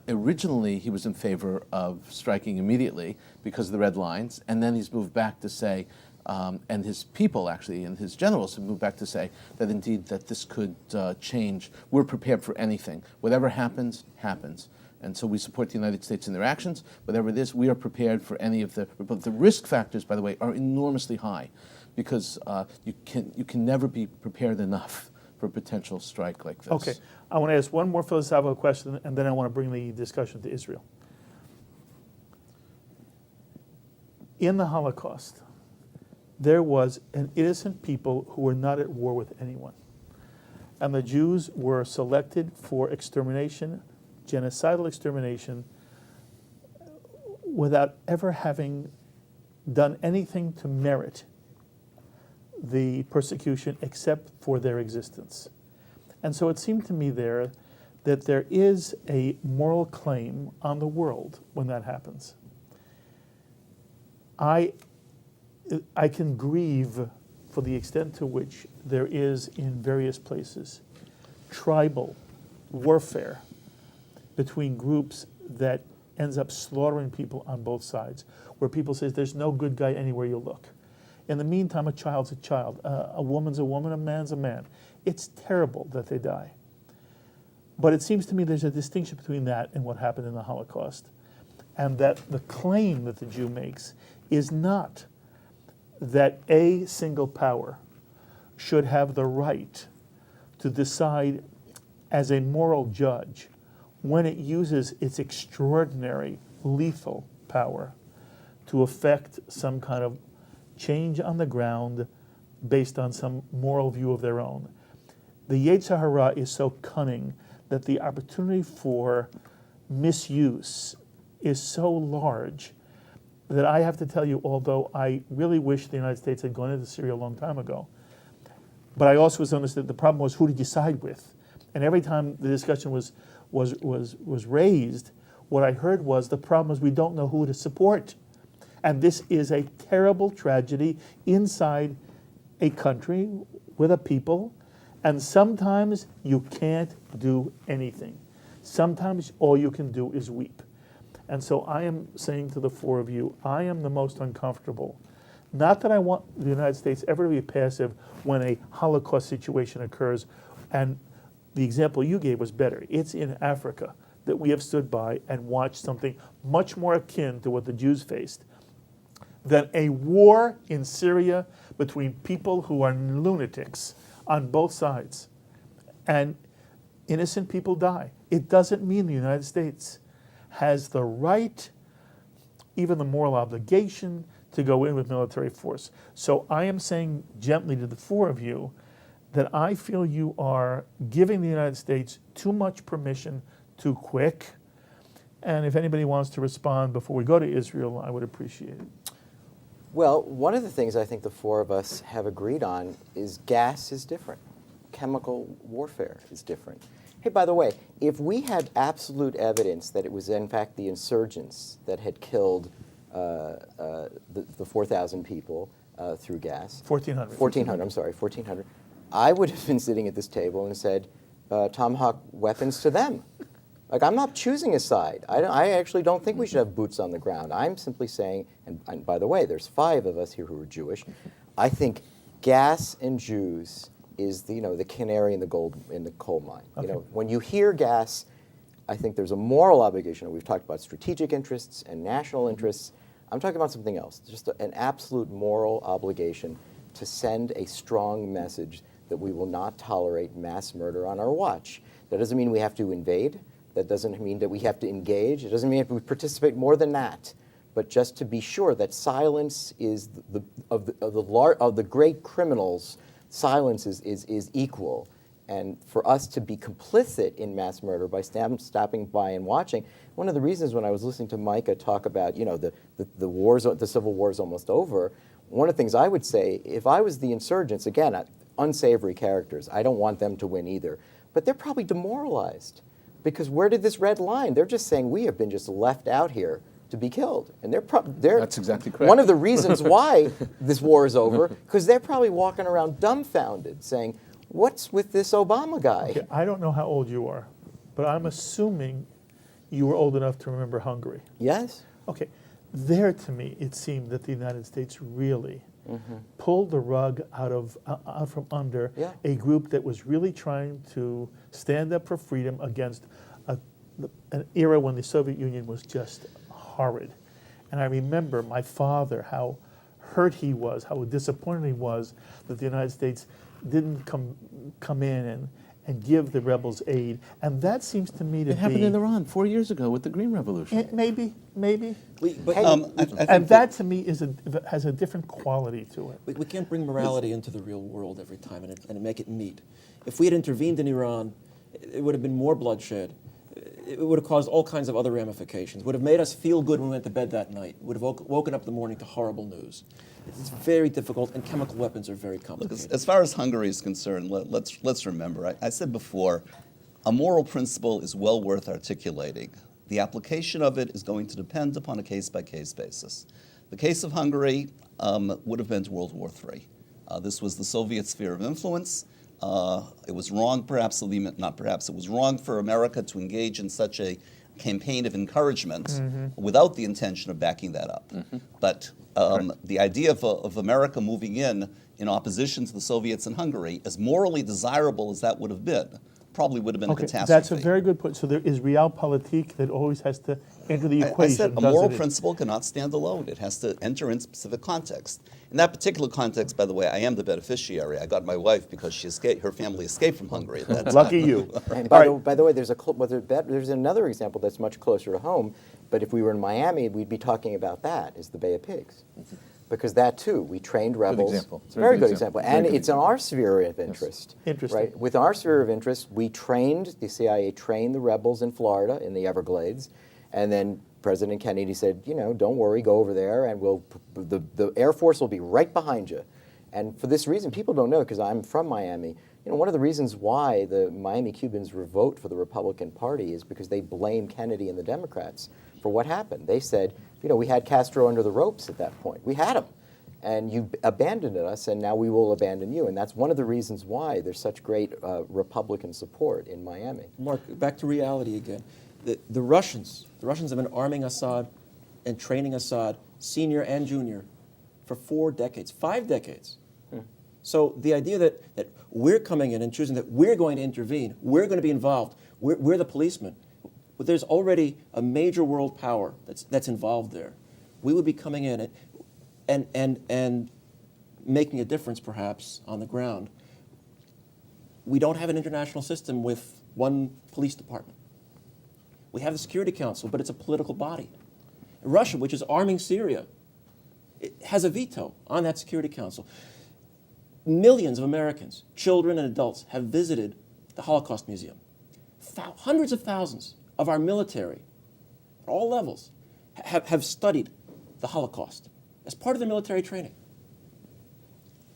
Originally, he was in favor of striking immediately because of the red lines, and then he's moved back to say, and his people actually, and his generals have moved back to say that indeed that this could change. We're prepared for anything. Whatever happens, happens. And so we support the United States in their actions. Whatever it is, we are prepared for any of the risk factors, by the way, are enormously high, because you can never be prepared enough for a potential strike like this. Okay, I want to ask one more philosophical question, and then I want to bring the discussion to Israel. In the Holocaust, there was an innocent people who were not at war with anyone. And the Jews were selected for extermination, genocidal extermination, without ever having done anything to merit the persecution except for their existence. And so it seemed to me there that there is a moral claim on the world when that happens. I can grieve for the extent to which there is in various places tribal warfare between groups that ends up slaughtering people on both sides, where people say there's no good guy anywhere you look. In the meantime, a child's a child, a woman's a woman, a man's a man. It's terrible that they die. But it seems to me there's a distinction between that and what happened in the Holocaust, and that the claim that the Jew makes is not that a single power should have the right to decide as a moral judge when it uses its extraordinary lethal power to effect some kind of change on the ground based on some moral view of their own. The Yetzer Hara is so cunning that the opportunity for misuse is so large that I have to tell you, although I really wish the United States had gone into Syria a long time ago, but I also was understood the problem was who to decide with. And every time the discussion was raised, what I heard was the problem is we don't know who to support. And this is a terrible tragedy inside a country with a people, and sometimes you can't do anything. Sometimes all you can do is weep. And so I am saying to the four of you, I am the most uncomfortable. Not that I want the United States ever to be passive when a Holocaust situation occurs, and the example you gave was better. It's in Africa that we have stood by and watched something much more akin to what the Jews faced than a war in Syria between people who are lunatics on both sides. And innocent people die. It doesn't mean the United States has the right, even the moral obligation, to go in with military force. So I am saying gently to the four of you that I feel you are giving the United States too much permission too quick. And if anybody wants to respond before we go to Israel, I would appreciate it. Well, one of the things I think the four of us have agreed on is gas is different. Chemical warfare is different. Hey, by the way, if we had absolute evidence that it was in fact the insurgents that had killed the 4,000 people through gas. 1,400. 1,400, I'm sorry, 1,400. I would have been sitting at this table and said, Tomahawk weapons to them. Like, I'm not choosing a side. I actually don't think we should have boots on the ground. I'm simply saying, and by the way, there's 5 of us here who are Jewish. I think gas and Jews is the canary in the coal mine. Okay. When you hear gas, I think there's a moral obligation. We've talked about strategic interests and national interests. I'm talking about something else, just an absolute moral obligation to send a strong message that we will not tolerate mass murder on our watch. That doesn't mean we have to invade. That doesn't mean that we have to engage. It doesn't mean that we participate more than that. But just to be sure that silence is of the great criminals, silence is equal. And for us to be complicit in mass murder by stopping by and watching, one of the reasons when I was listening to Micah talk about, the Civil War is almost over, one of the things I would say, if I was the insurgents, again, unsavory characters, I don't want them to win either, but they're probably demoralized. Because where did this red line? They're just saying we have been just left out here to be killed. And they're That's exactly correct. One of the reasons why this war is over, because they're probably walking around dumbfounded saying, what's with this Obama guy? Okay, I don't know how old you are, but I'm assuming you were old enough to remember Hungary. Yes. Okay, there to me it seemed that the United States really pulled the rug out from under a group that was really trying to stand up for freedom against an era when the Soviet Union was just horrid. And I remember my father, how hurt he was, how disappointed he was that the United States didn't come in and give the rebels aid. And that seems to me to It happened in Iran 4 years ago with the Green Revolution. Maybe. I And that to me has a different quality to it. We can't bring morality into the real world every time and make it neat. If we had intervened in Iran, it would have been more bloodshed. It would have caused all kinds of other ramifications. It would have made us feel good when we went to bed that night. Would have woken up in the morning to horrible news. It's very difficult, and chemical weapons are very complicated. Look, as far as Hungary is concerned, let's remember, I said before, a moral principle is well worth articulating. The application of it is going to depend upon a case-by-case basis. The case of Hungary would have been to World War III. This was the Soviet sphere of influence. It was wrong, it was wrong for America to engage in such a campaign of encouragement without the intention of backing that up. But the idea of America moving in opposition to the Soviets in Hungary, as morally desirable as that would have been, probably would have been a catastrophe. That's a very good point. So there is realpolitik that always has to enter the equation. I said a moral principle cannot stand alone. It has to enter in specific context. In that particular context, by the way, I am the beneficiary. I got my wife because her family escaped from Hungary at that time. Lucky you. And by the way, there's another example that's much closer to home, but if we were in Miami, we'd be talking about that, is the Bay of Pigs. Because that, too, we trained rebels. Good example. It's a very good example. And it's in our sphere of interest. Yes. Interesting. Right? With our sphere of interest, the CIA trained the rebels in Florida, in the Everglades, and then President Kennedy said, don't worry, go over there, and the Air Force will be right behind you. And for this reason, people don't know, because I'm from Miami, one of the reasons why the Miami Cubans vote for the Republican Party is because they blame Kennedy and the Democrats for what happened. They said, we had Castro under the ropes at that point. We had him. And you abandoned us, and now we will abandon you. And that's one of the reasons why there's such great Republican support in Miami. Mark, back to reality again. The Russians have been arming Assad and training Assad, senior and junior, for 4 decades, 5 decades. So the idea that we're coming in and choosing that we're going to intervene, we're going to be involved, we're the policemen, but there's already a major world power that's involved there. We would be coming in and making a difference, perhaps, on the ground. We don't have an international system with one police department. We have the Security Council, but it's a political body. Russia, which is arming Syria, it has a veto on that Security Council. Millions of Americans, children and adults, have visited the Holocaust Museum. Hundreds of thousands of our military, at all levels, have studied the Holocaust as part of their military training.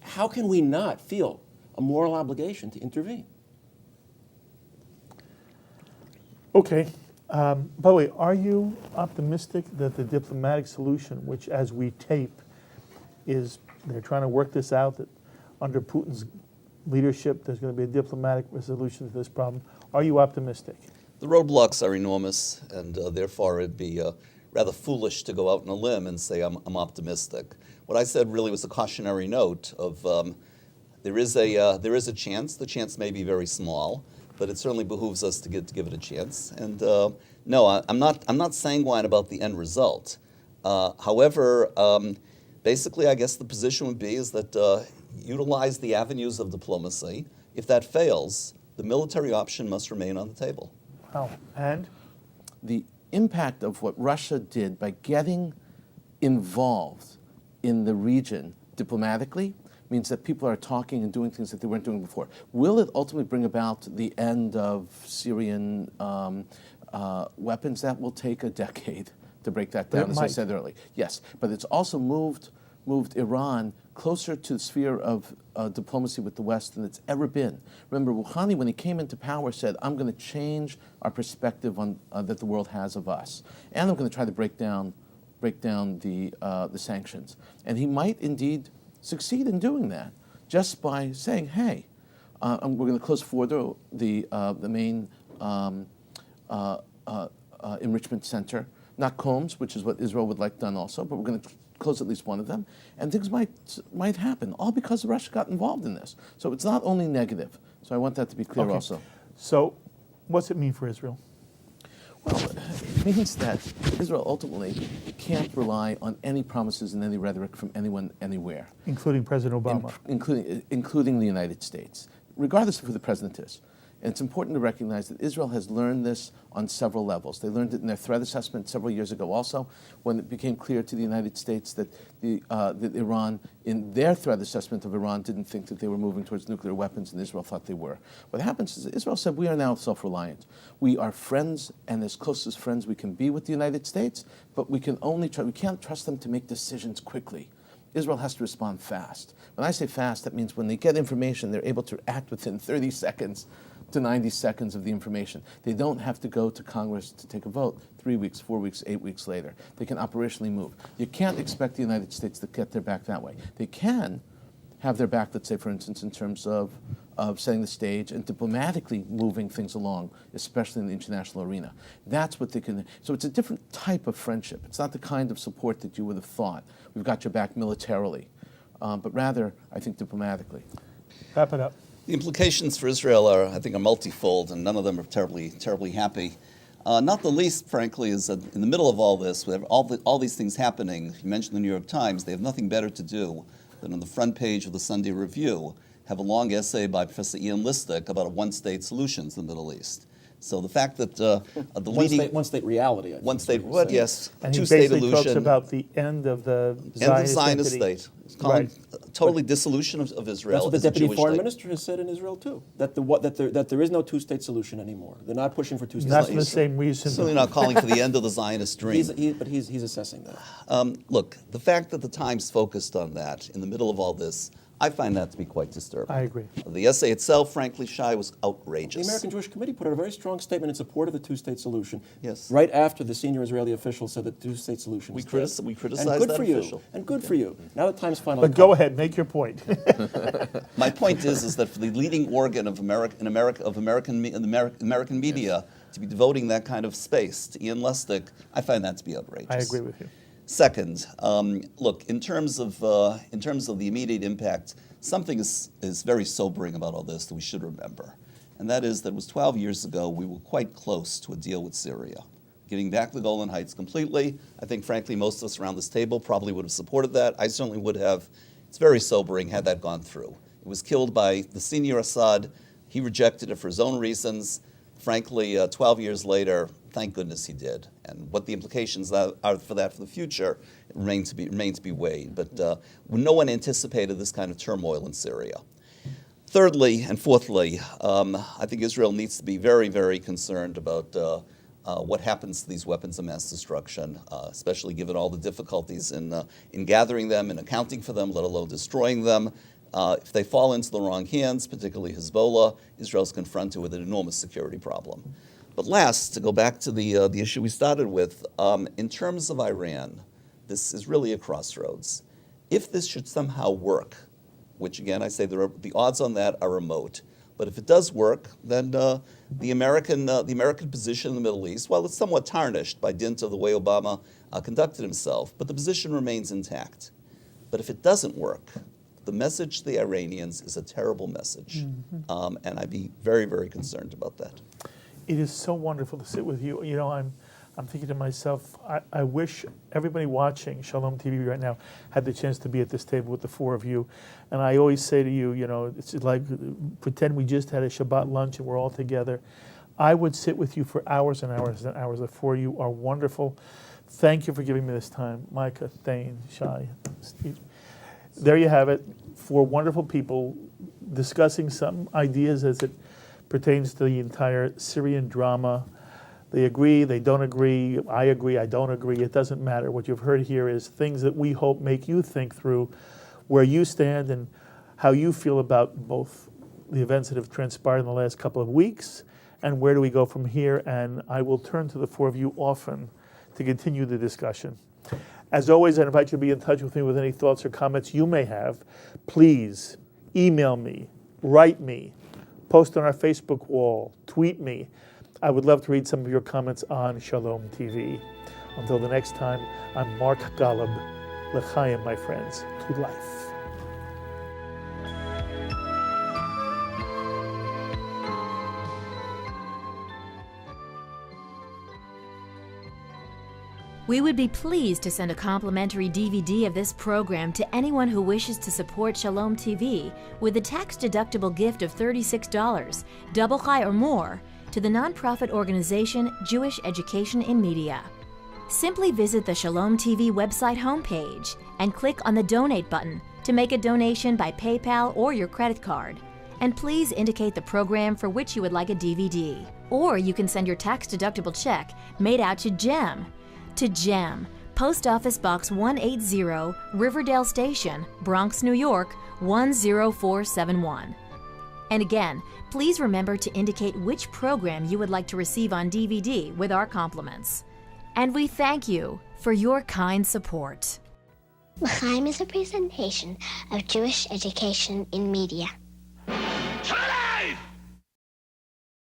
How can we not feel a moral obligation to intervene? Okay. By the way, are you optimistic that the diplomatic solution, which as we tape, is they're trying to work this out, that under Putin's leadership there's going to be a diplomatic resolution to this problem? Are you optimistic? The roadblocks are enormous, and therefore it'd be rather foolish to go out on a limb and say I'm optimistic. What I said really was a cautionary note of there is a chance. The chance may be very small, but it certainly behooves us to give it a chance. And no, I'm not sanguine about the end result. However, basically, I guess the position would be is that utilize the avenues of diplomacy. If that fails, the military option must remain on the table. Wow. And? The impact of what Russia did by getting involved in the region diplomatically means that people are talking and doing things that they weren't doing before. Will it ultimately bring about the end of Syrian weapons? That will take a decade to break that down, as I said earlier. Yes, but it's also moved Iran closer to the sphere of diplomacy with the West than it's ever been. Remember, Rouhani, when he came into power, said, I'm going to change our perspective on that the world has of us, and I'm going to try to break down the sanctions. And he might indeed succeed in doing that just by saying, hey, we're going to close Fordo, the main enrichment center, not Combs, which is what Israel would like done also, but we're going to close at least one of them, and things might happen, all because Russia got involved in this. So it's not only negative. So I want that to be clear also. So what's it mean for Israel? Well, it means that Israel ultimately can't rely on any promises and any rhetoric from anyone, anywhere. Including President Obama. Including the United States, regardless of who the president is. And it's important to recognize that Israel has learned this on several levels. They learned it in their threat assessment several years ago also, when it became clear to the United States that that Iran, in their threat assessment of Iran, didn't think that they were moving towards nuclear weapons, and Israel thought they were. What happens is Israel said, we are now self-reliant. We are friends, and as close as friends we can be with the United States, but we can't trust them to make decisions quickly. Israel has to respond fast. When I say fast, that means when they get information, they're able to act within 30 seconds to 90 seconds of the information. They don't have to go to Congress to take a vote 3 weeks, 4 weeks, 8 weeks later. They can operationally move. You can't expect the United States to get their back that way. They can have their back, let's say, for instance, in terms of setting the stage and diplomatically moving things along, especially in the international arena. That's what they can. So it's a different type of friendship. It's not the kind of support that you would have thought. We've got your back militarily, but rather, I think, diplomatically. Wrap it up. The implications for Israel are multifold, and none of them are terribly happy. Not the least, frankly, is that in the middle of all this, with all these things happening, you mentioned the New York Times, they have nothing better to do than on the front page of the Sunday Review have a long essay by Professor Ian Listick about a one-state solution to the Middle East. So the fact that the leading one-state reality, I think, one state, what? Yes, And he two-state basically illusion. talks about the end of the Zionist state. It's called totally dissolution of Israel. That's what the as a deputy Jewish foreign state. minister has said in Israel too. That there is no two-state solution anymore. They're not pushing for two-state. Not for the same reason. Certainly not calling for the end of the Zionist dream. But he's assessing that. Look, the fact that the Times focused on that in the middle of all this, I find that to be quite disturbing. I agree. The essay itself, frankly, Shai, was The outrageous. American Jewish Committee put out a very strong statement in support of the two-state solution. Yes. Right after the senior Israeli official said that the two-state solution We is critis- dead. we And criticized good that for you. official. And good for you. Now the time's finally But go come. ahead, make your point. My point is that for the leading organ of American media to be devoting that kind of space to Ian Lustig, I find that to be outrageous. I agree with you. Second, look, in terms of the immediate impact, something is very sobering about all this that we should remember, and that is that it was 12 years ago we were quite close to a deal with Syria, getting back the Golan Heights completely. I think, frankly, most of us around this table probably would have supported that. I certainly would have. It's very sobering had that gone through. It was killed by the senior Assad. He rejected it for his own reasons. Frankly, 12 years later, thank goodness he did. And what the implications are for that for the future remains to be weighed. But no one anticipated this kind of turmoil in Syria. Thirdly and fourthly, I think Israel needs to be very, very concerned about what happens to these weapons of mass destruction, especially given all the difficulties in gathering them and accounting for them, let alone destroying them. If they fall into the wrong hands, particularly Hezbollah, Israel's confronted with an enormous security problem. But last, to go back to the issue we started with, in terms of Iran, this is really a crossroads. If this should somehow work, which again I say the odds on that are remote, but if it does work, then the American position in the Middle East, well, it's somewhat tarnished by dint of the way Obama conducted himself, but the position remains intact. But if it doesn't work, the message to the Iranians is a terrible message, and I'd be very, very concerned about that. It is so wonderful to sit with you. You know, I'm thinking to myself, I wish everybody watching Shalom TV right now had the chance to be at this table with the four of you. And I always say to you, you know, it's like pretend we just had a Shabbat lunch and we're all together. I would sit with you for hours and hours and hours. The four of you are wonderful. Thank you for giving me this time. Micah, Thane, Shai, Steve. There you have it. Four wonderful people discussing some ideas as it pertains to the entire Syrian drama. They agree, they don't agree, I don't agree, it doesn't matter. What you've heard here is things that we hope make you think through where you stand and how you feel about both the events that have transpired in the last couple of weeks and where do we go from here. And I will turn to the four of you often to continue the discussion. As always, I invite you to be in touch with me with any thoughts or comments you may have. Please email me, write me, post on our Facebook wall, tweet me. I would love to read some of your comments on Shalom TV. Until the next time, I'm Mark Golub. L'chaim, my friends, to life. We would be pleased to send a complimentary DVD of this program to anyone who wishes to support Shalom TV with a tax-deductible gift of $36, double high or more, to the nonprofit organization Jewish Education in Media. Simply visit the Shalom TV website homepage and click on the Donate button to make a donation by PayPal or your credit card. And please indicate the program for which you would like a DVD. Or you can send your tax-deductible check made out to GEM. To GEM, Post Office Box 180, Riverdale Station, Bronx, New York, 10471. And again, please remember to indicate which program you would like to receive on DVD with our compliments. And we thank you for your kind support. L'chaim is a presentation of Jewish Education in Media.